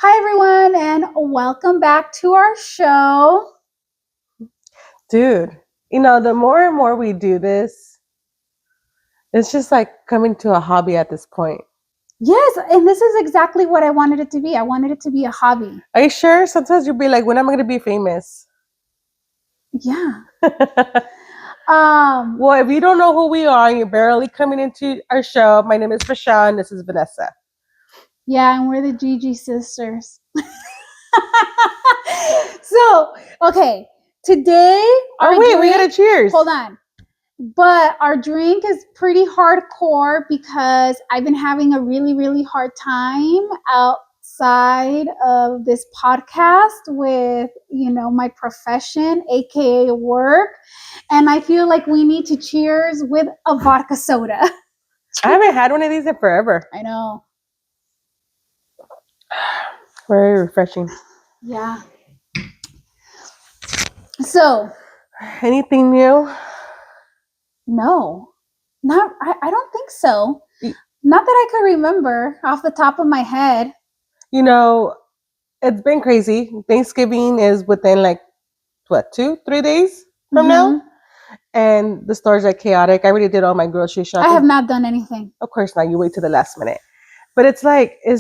Hi, everyone, and welcome back to our show. Dude, the more and more we do this, it's just like coming to a hobby at this point. Yes, and this is exactly what I wanted it to be. I wanted it to be a hobby. Are you sure? Sometimes you'll be like, when am I going to be famous? Yeah. Well, if you don't know who we are and you're barely coming into our show, my name is Fashawn. This is Vanessa. Yeah, and we're the Gigi sisters. So, okay, today We got a cheers. Hold on. But our drink is pretty hardcore because I've been having a really, really hard time outside of this podcast with, my profession, aka work. And I feel like we need to cheers with a vodka soda. I haven't had one of these in forever. I know. Very refreshing. Yeah. So, anything new? No. I don't think so. Not that I could remember off the top of my head. It's been crazy. Thanksgiving is within 2-3 days from now, and the stores are chaotic. I already did all my grocery shopping. I have not done anything. Of course not. You wait to the last minute, but it's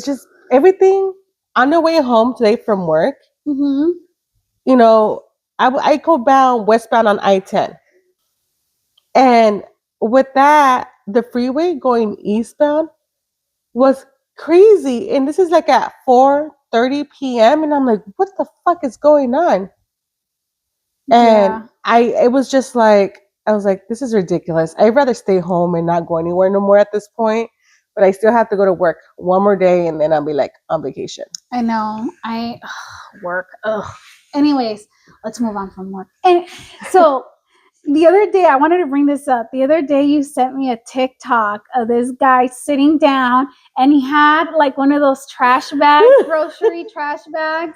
just everything. On the way home today from work, I go westbound on I-10, and with that, the freeway going eastbound was crazy. And this is like at 4:30 p.m. and I'm like, what the fuck is going on? And it was just like, I was like, this is ridiculous. I'd rather stay home and not go anywhere no more at this point. But I still have to go to work one more day and then I'll be like on vacation. I know. Work. Ugh. Anyways, let's move on from work. And so the other day, I wanted to bring this up. The other day, you sent me a TikTok of this guy sitting down and he had like one of those trash bags, grocery trash bags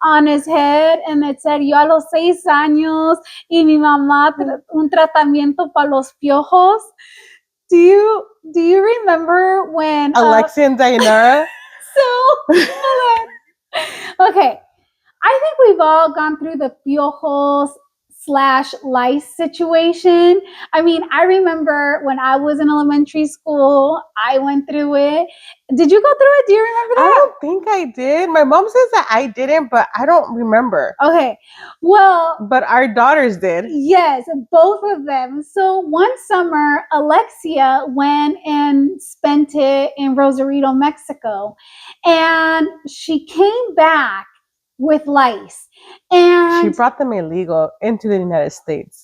on his head. And it said, yo a los 6 años y mi mamá un tratamiento para los piojos. Do you remember when Alexia and Diana? hold on. Okay. I think we've all gone through the piojos / lice situation. I mean, I remember when I was in elementary school, I went through it. Did you go through it? Do you remember that? I don't think I did. My mom says that I didn't, but I don't remember. Okay. Well, but our daughters did. Yes, both of them. So one summer, Alexia went and spent it in Rosarito, Mexico. And she came back with lice. And she brought them illegal into the United States.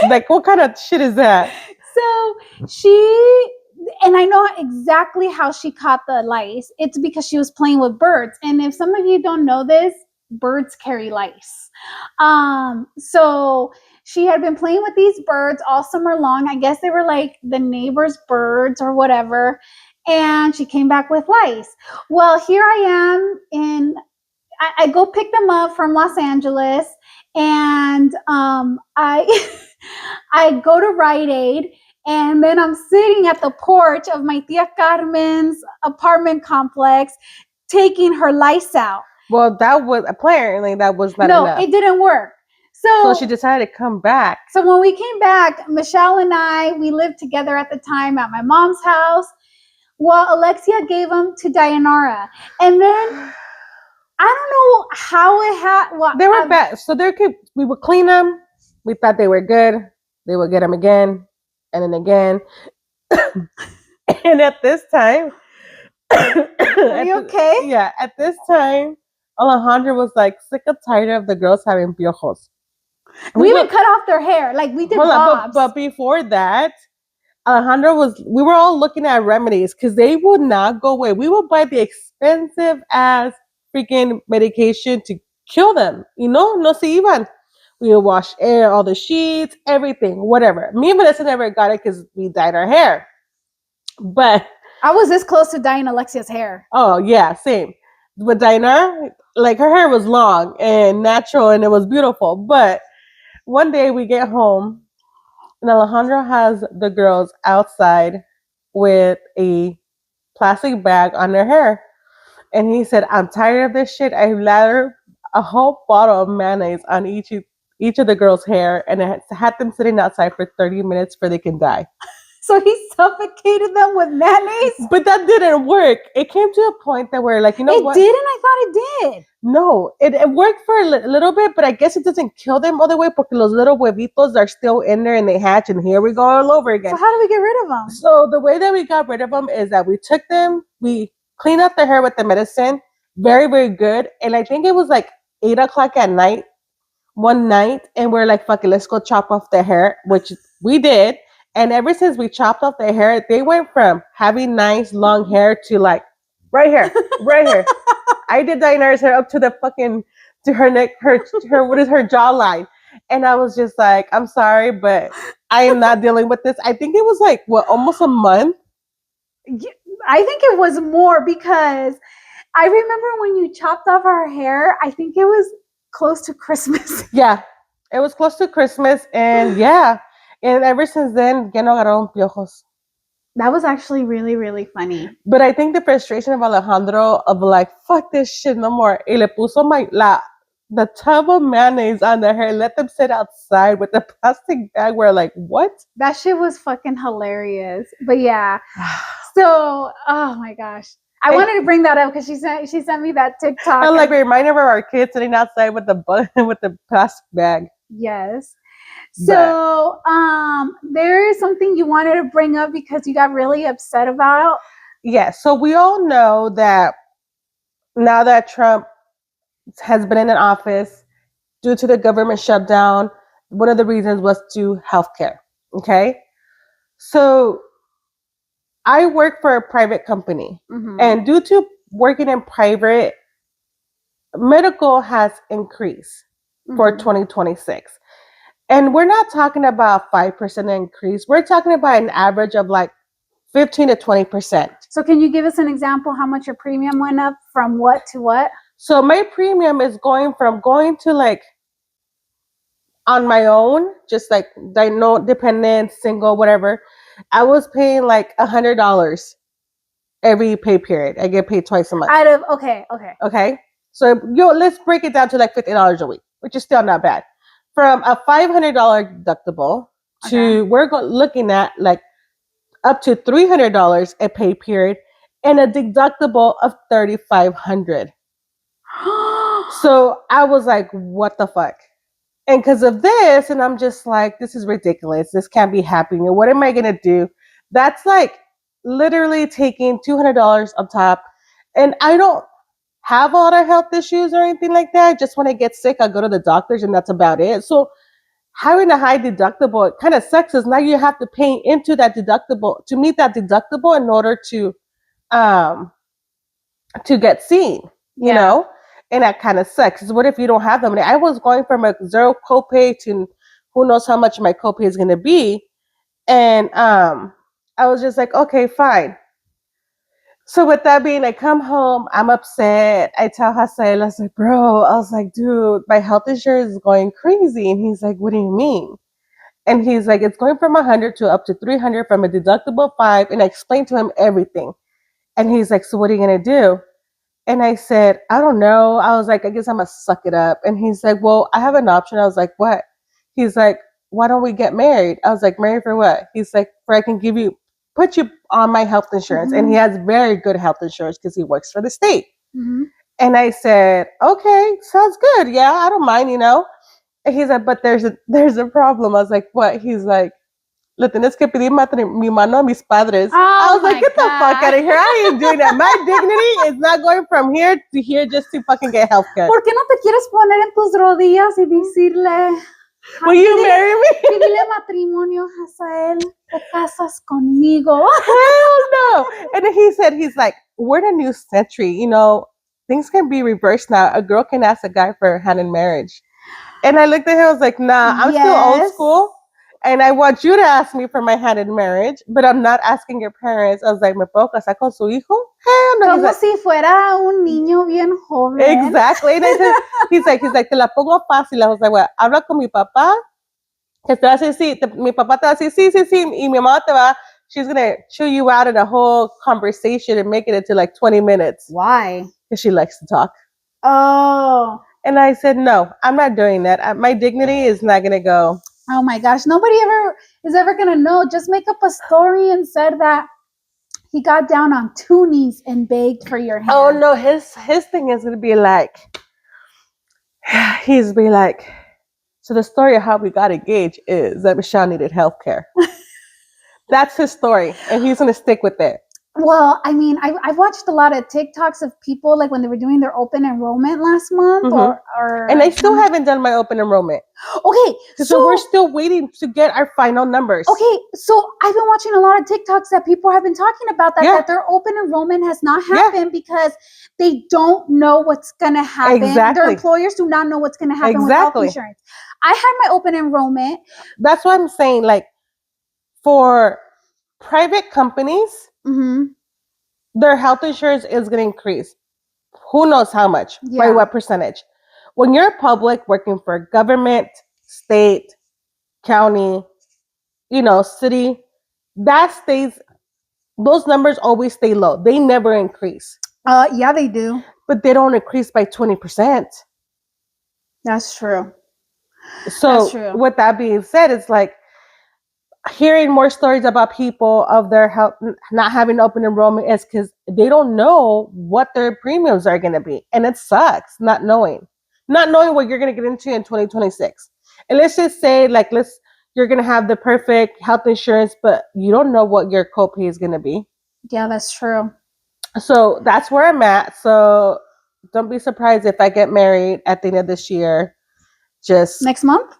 Like, what kind of shit is that? So and I know exactly how she caught the lice. It's because she was playing with birds. And if some of you don't know this, birds carry lice. So she had been playing with these birds all summer long. I guess they were like the neighbor's birds or whatever. And she came back with lice. Well, here I am I go pick them up from Los Angeles, and I I go to Rite Aid, and then I'm sitting at the porch of my tia Carmen's apartment complex, taking her lice out. Well, that was not enough. No, it didn't work. So she decided to come back. So when we came back, Michelle and we lived together at the time at my mom's house. Well, Alexia gave them to Dayanara, and then I don't know how it had. Well, they were bad. So we would clean them. We thought they were good. They would get them again and then again. And at this time, are you okay? Yeah, at this time, Alejandra was like sick and tired of the girls having piojos. We even cut off their hair, like we did bobs. But before that, Alejandra we were all looking at remedies because they would not go away. We would buy the expensive ass freaking medication to kill them. No se iban. We would wash all the sheets, everything, whatever. Me and Vanessa never got it because we dyed our hair. But I was this close to dyeing Alexia's hair. Oh, yeah, same. But Diana, like her hair was long and natural and it was beautiful. But one day we get home and Alejandra has the girls outside with a plastic bag on their hair. And he said, I'm tired of this shit. I lathered a whole bottle of mayonnaise on each of the girls' hair, and I had them sitting outside for 30 minutes for they can die. So he suffocated them with mayonnaise? But that didn't work. It came to a point that we're like, you know It what? didn't? I thought it did. No, it worked for a little bit, but I guess it doesn't kill them all the way because los little huevitos are still in there and they hatch, and here we go all over again. So how do we get rid of them? So the way that we got rid of them is that we took them, we cleaned out the hair with the medicine, very, very good. And I think it was like 8 o'clock at night, one night, and we're like, fuck it, let's go chop off the hair, which we did. And ever since we chopped off the hair, they went from having nice long hair to like right here, right here. I did Diana's hair up to the fucking to her neck, her what is her jawline, and I was just like, I'm sorry, but I am not dealing with this. I think it was like what, almost a month. I think it was more because I remember when you chopped off our hair. I think it was close to Christmas. Yeah, it was close to Christmas, and yeah, and ever since then, ya no agarraron piojos. That was actually really, really funny. But I think the frustration of Alejandro of like, fuck this shit no more. Y le puso the tub of mayonnaise on their hair, let them sit outside with the plastic bag. We're like, what? That shit was fucking hilarious. But yeah. So, oh my gosh. I wanted to bring that up because she sent me that TikTok. And like reminder of our kids sitting outside with the plastic bag. Yes. So, there is something you wanted to bring up because you got really upset about. Yeah. So we all know that now that Trump has been in an office due to the government shutdown, one of the reasons was to healthcare. Okay. So I work for a private company, and due to working in private, medical has increased for 2026. And we're not talking about 5% increase. We're talking about an average of like 15 to 20%. So can you give us an example how much your premium went up from what to what? So my premium is going to like on my own, just like no dependent, single, whatever. I was paying like $100 every pay period. I get paid twice a month. Okay. So let's break it down to like $50 a week, which is still not bad. From a $500 deductible to we're looking at like up to $300 a pay period and a deductible of $3,500. So I was like, what the fuck? And because of this, and I'm just like, this is ridiculous. This can't be happening. And what am I going to do? That's like literally taking $200 on top. And I don't have a lot of health issues or anything like that. Just when I get sick, I go to the doctors and that's about it. So having a high deductible, it kind of sucks because now you have to pay into that deductible to meet that deductible in order to get seen, you know? And that kind of sucks. What if you don't have the money? I was going from a zero copay to who knows how much my copay is going to be. And I was just like, okay, fine. So with that being, I come home, I'm upset. I tell Hasael, I was like, bro, I was like, dude, my health insurance is going crazy. And he's like, what do you mean? And he's like, it's going from 100 to up to 300 from a deductible of 5. And I explained to him everything. And he's like, so what are you going to do? And I said, I don't know. I was like, I guess I'm going to suck it up. And he's like, well, I have an option. I was like, what? He's like, why don't we get married? I was like, married for what? He's like, for I can put you on my health insurance. And he has very good health insurance because he works for the state. And I said, okay, sounds good. Yeah, I don't mind, you know. And he's like, but there's a problem. I was like, what? He's like, le tienes que pedir mi mano a mis padres. I was like, get the fuck out of here. I ain't doing that. My dignity is not going from here to here just to fucking get healthcare. ¿Por qué no te quieres poner en tus rodillas y decirle, will you marry me? Pídele matrimonio, Hasael. Te casas conmigo. Hell no. And then he's like, we're in a new century. You know, things can be reversed now. A girl can ask a guy for a hand in marriage. And I looked at him, I was like, nah, I'm still old school. And I want you to ask me for my hand in marriage, but I'm not asking your parents. I was like, ¿me puedo casar con su hijo? Hell no. Como si fuera un niño bien joven. Exactly. And I said, he's like, te la pongo fácil. I was like, well, habla con mi papá. Que te va a decir, sí. Mi papá te va a decir, sí, sí, sí. Y mi mamá te va, she's going to chew you out in a whole conversation and make it into like 20 minutes. Why? because she likes to talk. Oh. And I said, no, I'm not doing that. My dignity is not going to go. Oh my gosh. Nobody is ever going to know. Just make up a story and said that he got down on 2 knees and begged for your hand. Oh no, his thing is going to be like, he's be like, so the story of how we got engaged is that Michelle needed healthcare. That's his story, and he's going to stick with it. Well, I mean, I've watched a lot of TikToks of people like when they were doing their open enrollment last month, or and I still haven't done my open enrollment. Okay, so we're still waiting to get our final numbers. Okay, so I've been watching a lot of TikToks that people have been talking about that their open enrollment has not happened because they don't know what's going to happen. Exactly. Their employers do not know what's going to happen with health insurance. I had my open enrollment. That's what I'm saying. Like for private companies, their health insurance is going to increase. Who knows how much, by what percentage? When you're public working for government, state, county, city, those numbers always stay low. They never increase. Yeah, they do. But they don't increase by 20%. That's true. So with that being said, it's like hearing more stories about people of their health not having open enrollment is because they don't know what their premiums are going to be. And it sucks not knowing what you're going to get into in 2026. And let's just say you're going to have the perfect health insurance, but you don't know what your copay is going to be. Yeah, that's true. So that's where I'm at. So don't be surprised if I get married at the end of this year. Just next month?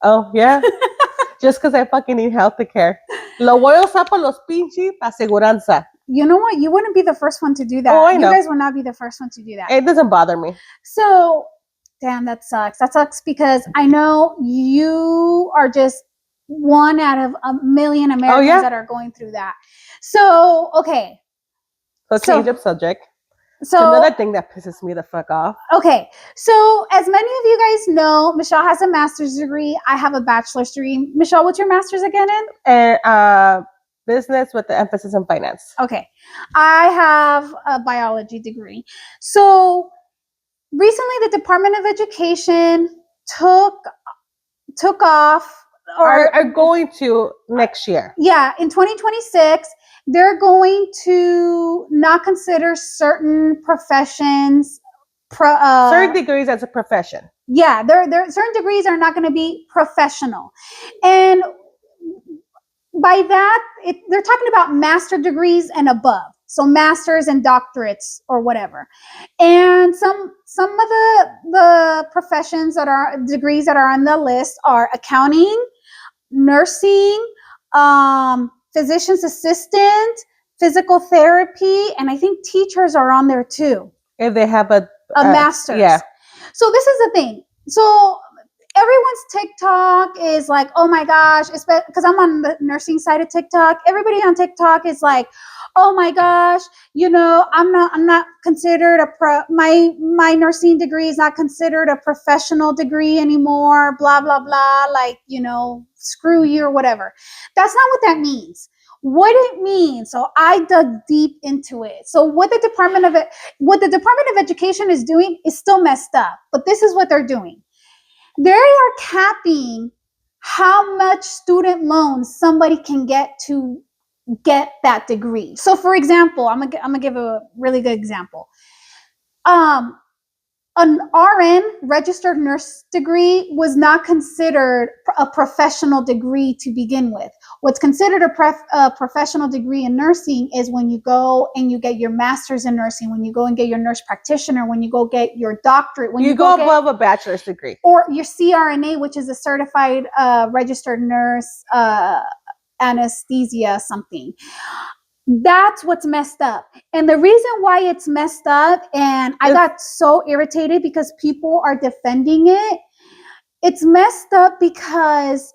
Oh, yeah. Just because I fucking need health care. Lo voy a usar para los pinches aseguranza. You know what? You wouldn't be the first one to do that. Oh, I know. You guys will not be the first one to do that. It doesn't bother me. So, damn, that sucks. That sucks because I know you are just one out of a million Americans that are going through that. So, okay. So change of subject. So another thing that pisses me the fuck off. Okay. So as many of you guys know, Michelle has a master's degree. I have a bachelor's degree. Michelle, what's your master's again in? And business with the emphasis in finance. Okay. I have a biology degree. So recently the Department of Education took off are going to next year. Yeah, in 2026, they're going to not consider certain professions certain degrees as a profession. Yeah, there certain degrees are not going to be professional. And by that, they're talking about master degrees and above. So masters and doctorates or whatever. And some of the professions degrees that are on the list are accounting, nursing, physician's assistant, physical therapy, and I think teachers are on there too. If they have a master's. Yeah. So this is the thing. So everyone's TikTok is like, oh my gosh, because I'm on the nursing side of TikTok. Everybody on TikTok is like, oh my gosh, I'm not considered my nursing degree is not considered a professional degree anymore, blah, blah, blah, like, screw you or whatever. That's not what that means. What it means, so I dug deep into it. So what the Department of Education is doing is still messed up, but this is what they're doing. They are capping how much student loans somebody can get to get that degree. So for example, I'm gonna give a really good example. An RN, registered nurse degree, was not considered a professional degree to begin with. What's considered a professional degree in nursing is when you go and you get your master's in nursing, when you go and get your nurse practitioner, when you go get your doctorate, when you go above a bachelor's degree. Or your CRNA, which is a certified registered nurse anesthesia something. That's what's messed up. And the reason why it's messed up, and I got so irritated because people are defending it, it's messed up because,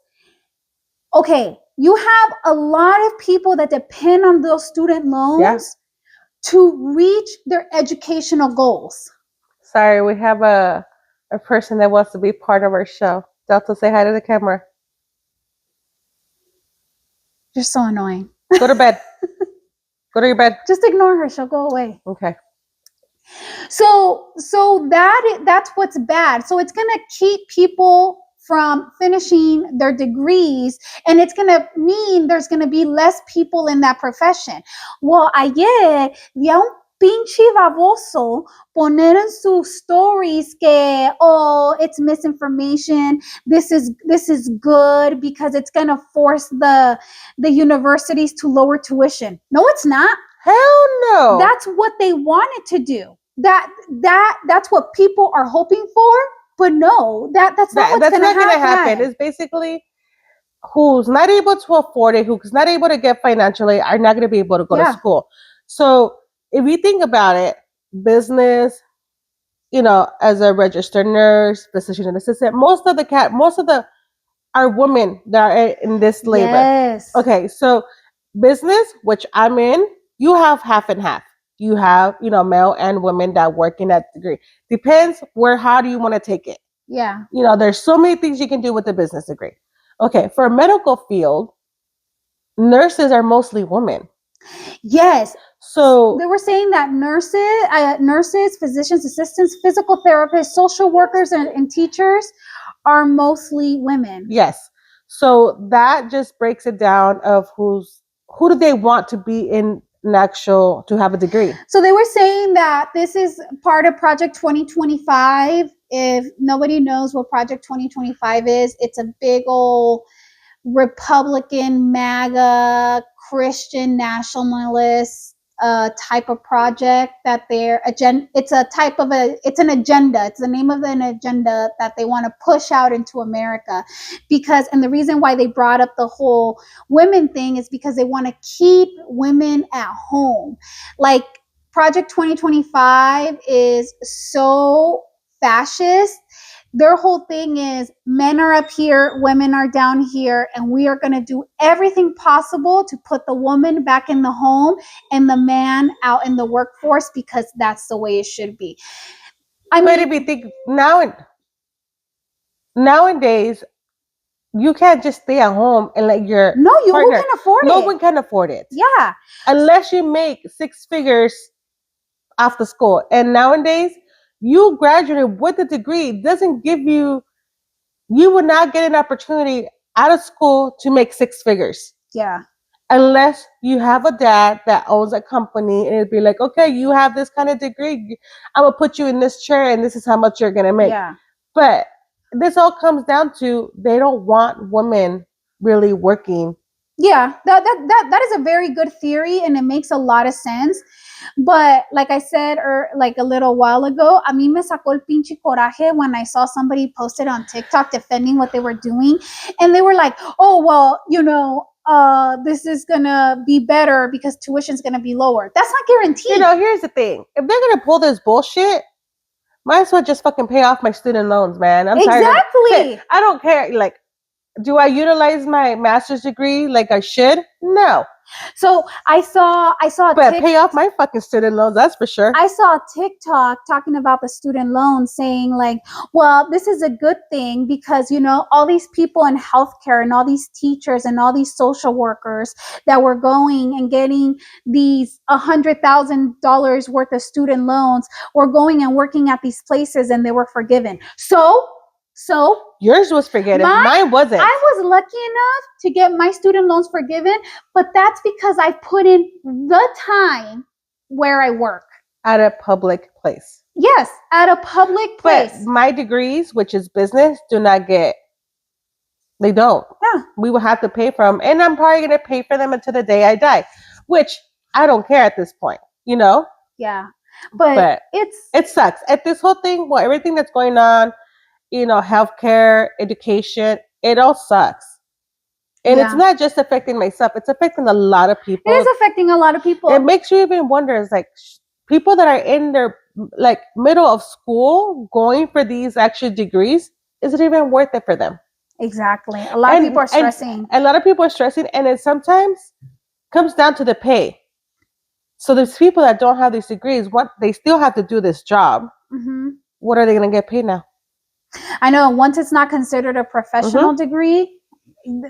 okay, you have a lot of people that depend on those student loans to reach their educational goals. Sorry, we have a person that wants to be part of our show. Delta, say hi to the camera. You're so annoying. Go to bed. Go to your bed. Just ignore her. She'll go away. Okay. So that's what's bad. So it's going to keep people from finishing their degrees, and it's going to mean there's going to be less people in that profession. Well, ayer vi a un pinche baboso poner en sus stories que, oh, it's misinformation, this is good because it's going to force the universities to lower tuition. No, it's not. Hell no. That's what they wanted to do. That's what people are hoping for. But no, that's not what's going to happen. It's basically who's not able to afford it, who's not able to get financial aid, are not going to be able to go to school. So if you think about it, business, as a registered nurse, physician and assistant, most of the are women that are in this labor. Yes. Okay, so business, which I'm in, you have half and half. You have, male and women that work in that degree. Depends how do you want to take it. Yeah. There's so many things you can do with the business degree. Okay, for a medical field, nurses are mostly women. Yes. So they were saying that nurses, physicians, assistants, physical therapists, social workers, and teachers are mostly women. Yes. So that just breaks it down of who do they want to be in to have a degree. So they were saying that this is part of Project 2025. If nobody knows what Project 2025 is, it's a big old Republican, MAGA, Christian nationalist type of project that it's an agenda. It's the name of an agenda that they want to push out into America and the reason why they brought up the whole women thing is because they want to keep women at home. Like Project 2025 is so fascist. Their whole thing is men are up here, women are down here, and we are going to do everything possible to put the woman back in the home and the man out in the workforce because that's the way it should be. But if you think nowadays, you can't just stay at home and let your partner. Who can afford it? No one can afford it. Yeah. Unless you make 6 figures after school. And nowadays, you graduated with a degree doesn't give you would not get an opportunity out of school to make 6 figures. Yeah. Unless you have a dad that owns a company and it'd be like, okay, you have this kind of degree, I'm gonna put you in this chair and this is how much you're gonna make. Yeah. But this all comes down to they don't want women really working. Yeah, that is a very good theory and it makes a lot of sense. But like I said, like a little while ago, a mí me sacó el pinche coraje when I saw somebody posted on TikTok defending what they were doing. And they were like, oh, well, this is going to be better because tuition is going to be lower. That's not guaranteed. Here's the thing. If they're going to pull this bullshit, might as well just fucking pay off my student loans, man. I'm tired. Exactly. I don't care. Like, do I utilize my master's degree like I should? No. So I saw but pay off my fucking student loans, that's for sure. I saw a TikTok talking about the student loans saying like, well, this is a good thing because, all these people in healthcare and all these teachers and all these social workers that were going and getting these $100,000 worth of student loans were going and working at these places and they were forgiven. So yours was forgiven. Mine wasn't. I was lucky enough to get my student loans forgiven, but that's because I put in the time where I work. At a public place. Yes, at a public place. But my degrees, which is business, they don't. Yeah. We will have to pay for them. And I'm probably going to pay for them until the day I die, which I don't care at this point, Yeah. But it sucks. At this whole thing, everything that's going on, healthcare, education, it all sucks. And it's not just affecting myself, it's affecting a lot of people. It is affecting a lot of people. It makes you even wonder, it's like people that are in their middle of school going for these actual degrees, is it even worth it for them? Exactly. A lot of people are stressing. A lot of people are stressing, and it sometimes comes down to the pay. So there's people that don't have these degrees, they still have to do this job. Mm-hmm. What are they going to get paid now? I know once it's not considered a professional degree,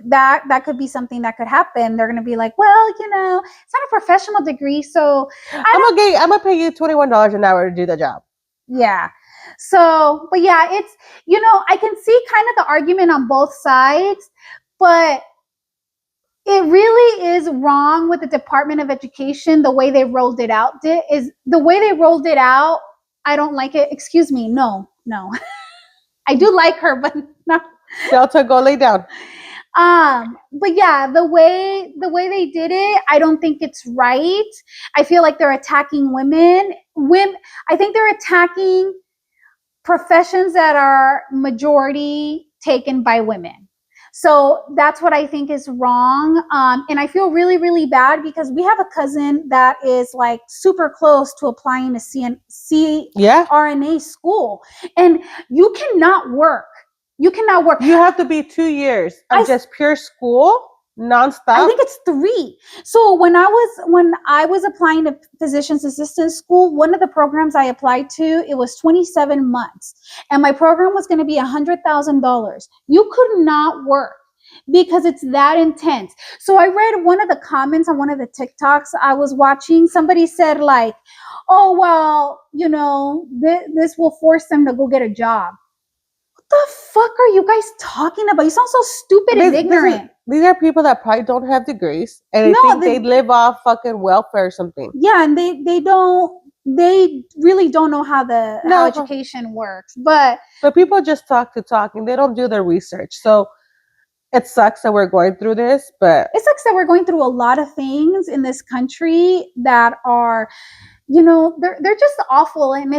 that could be something that could happen. They're going to be like, well, it's not a professional degree, so I'm gonna pay you $21 an hour to do the job. Yeah. So, but yeah, it's, I can see kind of the argument on both sides, but it really is wrong with the Department of Education. The way they rolled it out is the way they rolled it out. I don't like it. Excuse me. No, no. I do like her, but not. Delta, go lay down. But yeah, the way they did it, I don't think it's right. I feel like they're attacking women. I think they're attacking professions that are majority taken by women. So that's what I think is wrong. And I feel really, really bad because we have a cousin that is like super close to applying to CRNA school. And you cannot work. You cannot work. You have to be 2 years of just pure school, nonstop. I think it's 3. So when I was applying to physician's assistant school, one of the programs I applied to, it was 27 months, and my program was going to be $100,000. You could not work because it's that intense. So I read one of the comments on one of the TikToks I was watching. Somebody said like, "Oh well, this will force them to go get a job." The fuck are you guys talking about? You sound so stupid and ignorant. These are people that probably don't have degrees and they live off fucking welfare or something. Yeah, and they really don't know how education works. But people just talk to talk and they don't do their research. So it sucks that we're going through this, but it sucks that we're going through a lot of things in this country that are, they're just awful, and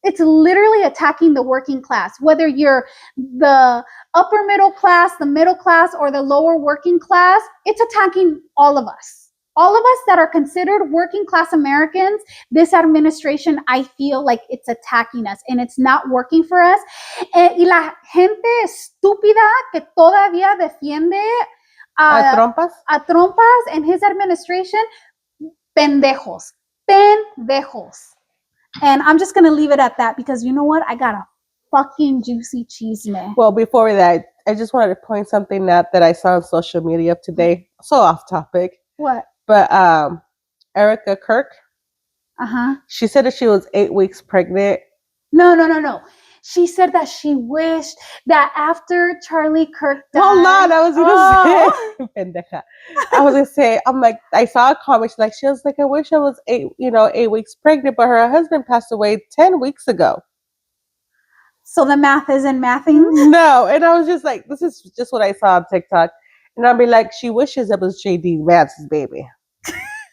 it's literally attacking the working class, whether you're the upper middle class, the middle class, or the lower working class. It's attacking all of us. All of us that are considered working class Americans. This administration, I feel like it's attacking us and it's not working for us. Y la gente estúpida que todavía defiende a Trompas and his administration, pendejos. And I'm just going to leave it at that because you know what? I got a fucking juicy chisme. Well, before that, I just wanted to point something out that I saw on social media today. So off topic. What? But Erica Kirk. Uh-huh. She said that she was 8 weeks pregnant. No. She said that she wished that after Charlie Kirk died. Hold on, I was gonna say, I was gonna say, I'm like, I saw a comment. She was like, I wish I was 8 weeks pregnant, but her husband passed away 10 weeks ago. So the math isn't mathing? No, and I was just like, this is just what I saw on TikTok, and I'll be like, she wishes it was JD Vance's baby.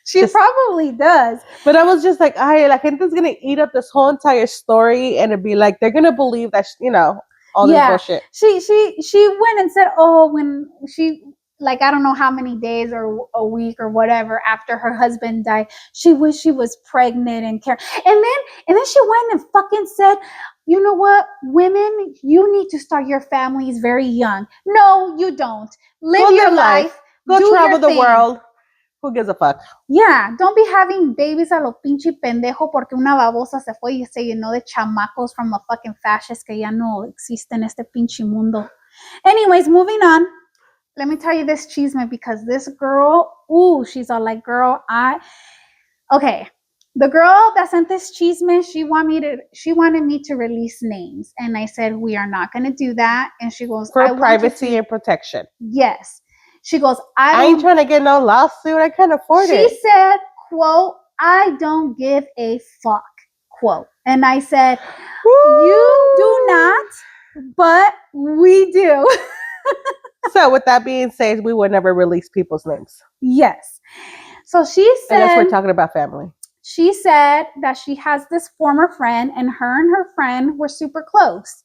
She probably does. But I was just like, la gente's gonna eat up this whole entire story, and it'd be like they're gonna believe that all this bullshit. She went and said, oh, when she, like, I don't know how many days or a week or whatever after her husband died, she wished she was pregnant and care. And then she went and fucking said, you know what, women, you need to start your families very young. No, you don't. Live your life. Go travel the world. Who gives a fuck? Yeah, don't be having babies a lo pinche pendejo porque una babosa se fue y se llenó de chamacos from a fucking fascist que ya no existe en este pinche mundo. Anyways, moving on. Let me tell you this chisme because this girl, she's all like, girl, okay. The girl that sent this chisme, she wanted me to release names. And I said, we are not going to do that. And she goes, for privacy and protection. Yes. She goes, I ain't trying to get no lawsuit. I can't afford it. She said, quote, I don't give a fuck, quote. And I said, you do not, but we do. So with that being said, we would never release people's names. Yes. So she said, unless we're talking about family. She said that she has this former friend and her friend were super close.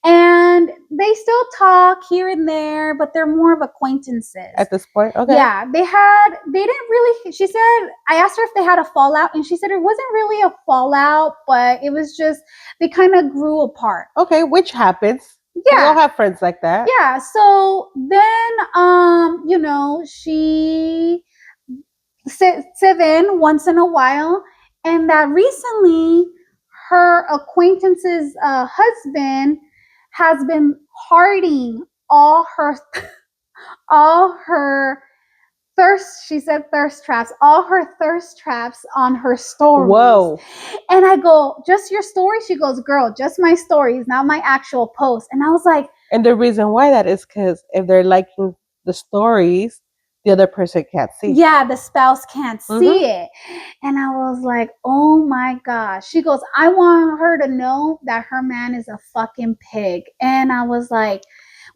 And they still talk here and there, but they're more of acquaintances. At this point? Okay. Yeah, they didn't really, she said, I asked her if they had a fallout, and she said it wasn't really a fallout, but it was just, they kind of grew apart. Okay, which happens. Yeah. We all have friends like that. Yeah, so then, she said in once in a while, and that recently her acquaintance's husband has been harding all her She said thirst traps, all her thirst traps on her stories. Whoa. And I go, just your story? She goes, girl, just my stories, not my actual post. And I was like, and the reason why that is because if they're liking the stories, the other person can't see. Yeah, the spouse can't see it. And I was like, oh my gosh. She goes, I want her to know that her man is a fucking pig. And I was like,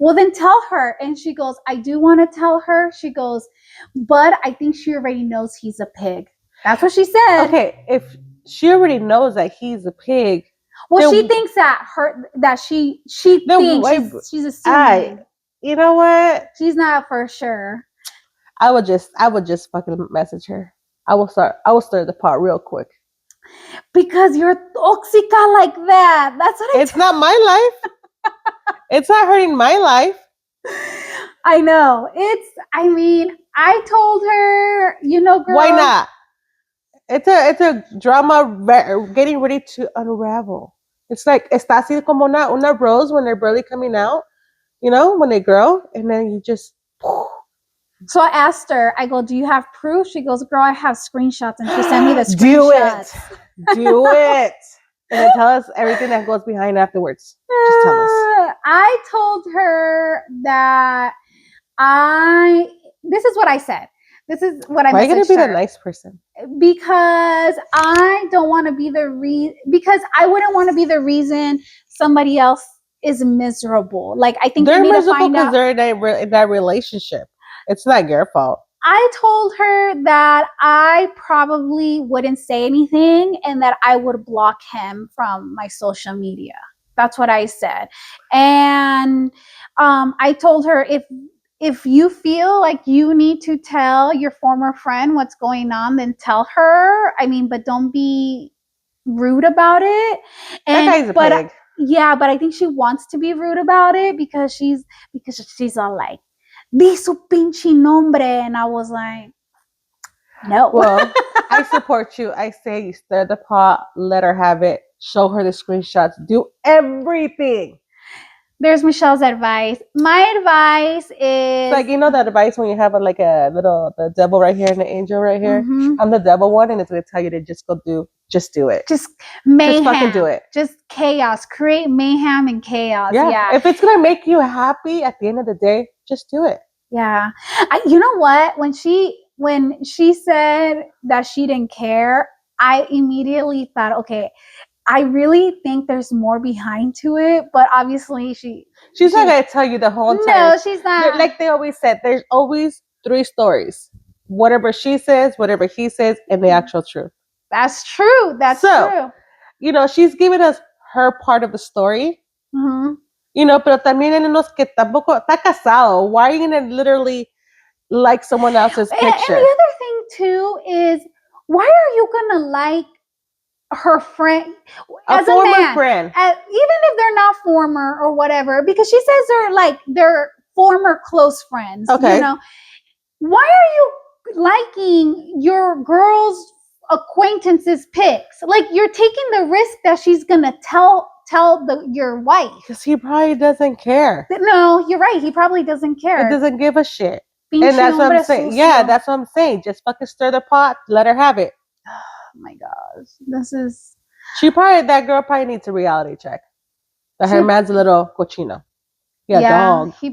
well, then tell her. And she goes, I do want to tell her. She goes, but I think she already knows he's a pig. That's what she said. Okay, if she already knows that he's a pig, well, she thinks she thinks she's assuming. You know what? She's not for sure. I would just fucking message her. I will stir the pot real quick. Because you're toxica like that. That's what It's not my life. It's not hurting my life. I know. I told her, girl. Why not? It's a drama getting ready to unravel. It's like, está así como una rose when they're barely coming out, when they grow, and then you just... So I asked her, I go, do you have proof? She goes, girl, I have screenshots. And she sent me the screenshots. Do it. And then tell us everything that goes behind afterwards. Just tell us. I told her that this is what I said. This is what I messaged her. Why are you going to be the nice person? Because I don't want to be because I wouldn't want to be the reason somebody else is miserable. Like, I think they're miserable because they're in that relationship. It's not your fault. I told her that I probably wouldn't say anything and that I would block him from my social media. That's what I said. And I told her, if you feel like you need to tell your former friend what's going on, then tell her. But don't be rude about it. And that guy's a pig. Yeah, but I think she wants to be rude about it because she's all like, di su pinche nombre. And I was like, no. Well, I support you. I say you stir the pot, let her have it, show her the screenshots, do everything. There's Michelle's advice. My advice is... like, that advice when you have the devil right here and the angel right here? Mm-hmm. I'm the devil one, and it's going to tell you to just do it. Just mayhem. Just fucking do it. Just chaos. Create mayhem and chaos. Yeah. If it's going to make you happy at the end of the day, just do it. Yeah. You know what? When she said that she didn't care, I immediately thought, okay, I really think there's more behind to it, but obviously she's not going to tell you the whole entire... No, she's not. Like they always said, there's always 3 stories. Whatever she says, whatever he says, and the actual truth. That's true. That's true. She's giving us her part of the story. Mm-hmm. Pero también en unos que tampoco está casado. Why are you going to literally like someone else's picture? And the other thing too is, why are you going to like her friend as a former man, friend, even if they're not former or whatever? Because she says they're former close friends. Okay. Why are you liking your girl's acquaintances' pics? Like, you're taking the risk that she's gonna tell your wife. Because he probably doesn't care. No, you're right. He probably doesn't care. He doesn't give a shit. And that's what I'm saying. Yeah, that's what I'm saying. Just fucking stir the pot. Let her have it. Oh my gosh. This is... that girl probably needs a reality check. That her man's a little cochino. Yeah, dog. He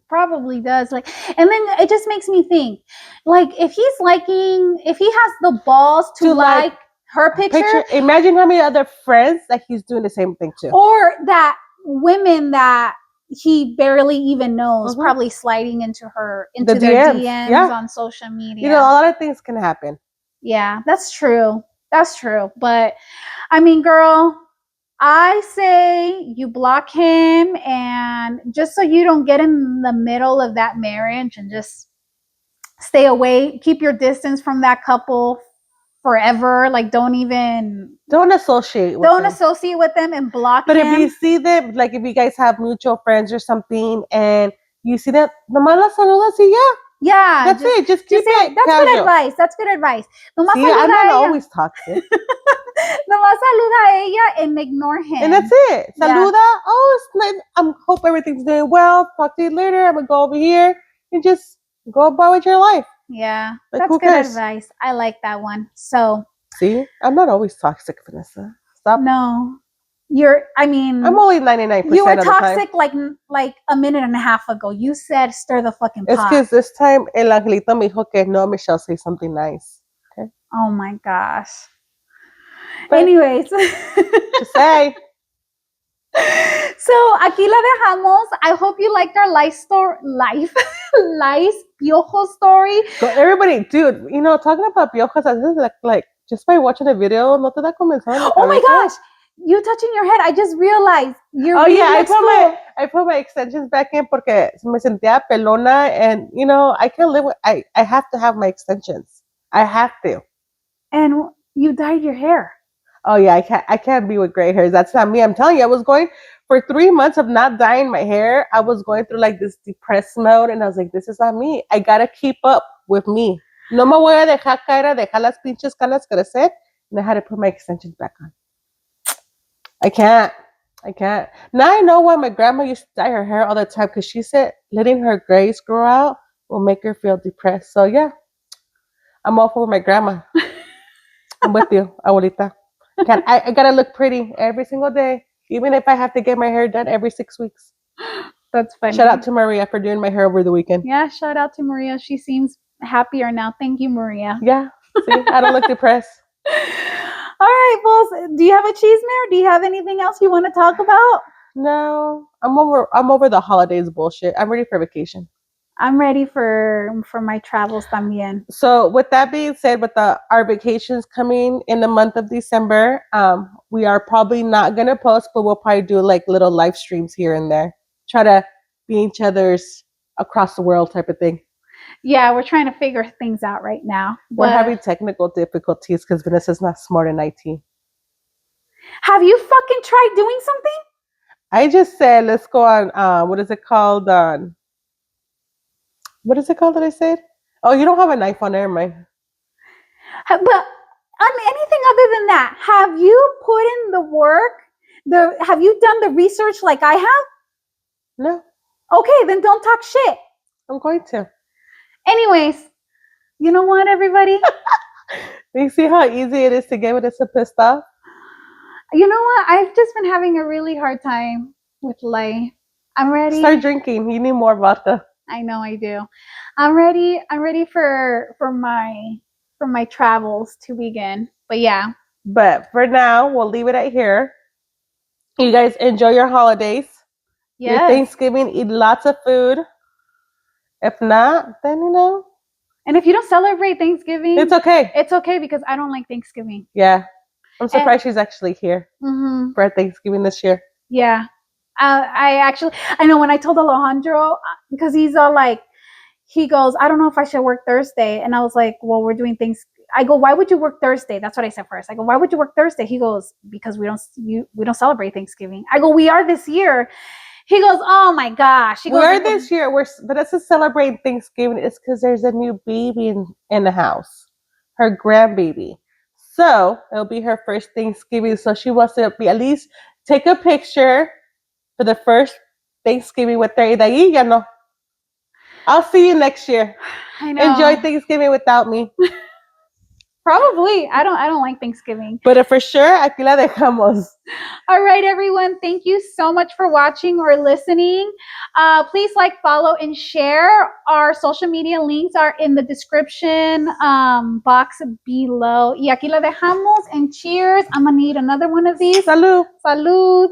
probably does. Like, and then it just makes me think, like, if he has the balls to like her picture. Imagine how many other friends that he's doing the same thing to. Or that women that he barely even knows, probably sliding into their DMs on social media. A lot of things can happen. Yeah, that's true. But girl, I say you block him, and just so you don't get in the middle of that marriage, and just stay away, keep your distance from that couple forever. Like, don't associate with them and block them. But him. if you see them, like if you guys have mutual friends or something, and you see that, nomás la saludas y ya. Yeah, that's it. Just keep it That's casual. That's good advice. Nomás see, I'm not always toxic. Nomás saluda a ella and ignore him. And that's it. Saluda. Yeah. Oh, it's nice. I hope everything's doing well. Talk to you later. I'm going to go over here and just go about with your life. Yeah, Like, that's who good cares? advice. I like that one. So, See, I'm not always toxic, Vanessa. Stop. no, I'm only 99% you were of the time. toxic like a minute and a half ago. You said stir the fucking It's pot. because this time El Angelito me dijo que no, Michelle, say something nice. Okay. Oh my gosh. But Anyways. just say. So aquí la dejamos. I hope you liked our life piojo story. Everybody, dude, you know, talking about piojos, I just like just by watching a video, no te da comenzado en la Oh my cabeza? gosh. You touching your head. I just realized you're Oh yeah, school. I put my extensions back in porque me sentía pelona, and you know, I can't live with I have to have my extensions. I have to. And you dyed your hair. Oh yeah, I can't be with gray hairs. That's not me. I'm telling you, I was going for 3 months of not dyeing my hair. I was going through like this depressed mode, and I was like, this is not me. I gotta keep up with me. No me voy a dejar caer, dejar las pinches canas crecer, and I had to put my extensions back on. I can't. Now I know why my grandma used to dye her hair all the time, because she said letting her grays grow out will make her feel depressed. So yeah, I'm all for my grandma. I'm with you, abuelita. I gotta look pretty every single day, even if I have to get my hair done every 6 weeks. That's funny. Shout out to Maria for doing my hair over the weekend. Yeah, shout out to Maria. She seems happier now. Thank you, Maria. Yeah, see, I don't look depressed. All right, Bulls. Do you have a chisme? Do you have anything else you want to talk about? No, I'm over the holidays bullshit. I'm ready for vacation. I'm ready for my travels también. So with that being said, with our vacations coming in the month of December, we are probably not gonna post, but we'll probably do like little live streams here and there. Try to be each other's across the world type of thing. Yeah, we're trying to figure things out right now. We're having technical difficulties because Vanessa's not smart in IT. Have you fucking tried doing something? I just said let's go on. What is it called? What is it called that I said? Oh, you don't have an iPhone, never mind. But on anything other than that, have you put in the work? Have you done the research like I have? No. Okay, then don't talk shit. I'm going to. Anyways, you know what, everybody? You see how easy it is to get Vanessa pissed off? You know what? I've just been having a really hard time with life. I'm ready. Start drinking. You need more vodka. I know I do. I'm ready. I'm ready for my travels to begin. But yeah. But for now, we'll leave it at here. You guys enjoy your holidays. Yes. Your Thanksgiving, eat lots of food. If not, then you know. And if you don't celebrate Thanksgiving, it's okay. It's okay because I don't like Thanksgiving. Yeah. I'm surprised she's actually here for Thanksgiving this year. Yeah. I know when I told Alejandro, because he's all like, he goes, I don't know if I should work Thursday. And I was like, well, we're doing things. I go, why would you work Thursday? That's what I said first. I go, why would you work Thursday? He goes, because we don't celebrate Thanksgiving. I go, we are this year. He goes, oh my gosh. He goes, we're this year. But it's to celebrate Thanksgiving. It's because there's a new baby in the house, her grandbaby. So it'll be her first Thanksgiving. So she wants to be at least take a picture for the first Thanksgiving with her. Y de ahí ya no. I'll see you next year. I know. Enjoy Thanksgiving without me. Probably. I don't like Thanksgiving. But for sure, aquí la dejamos. All right, everyone. Thank you so much for watching or listening. Please like, follow, and share. Our social media links are in the description box below. Y aquí la dejamos. And cheers. I'm going to need another one of these. Salud. Salud.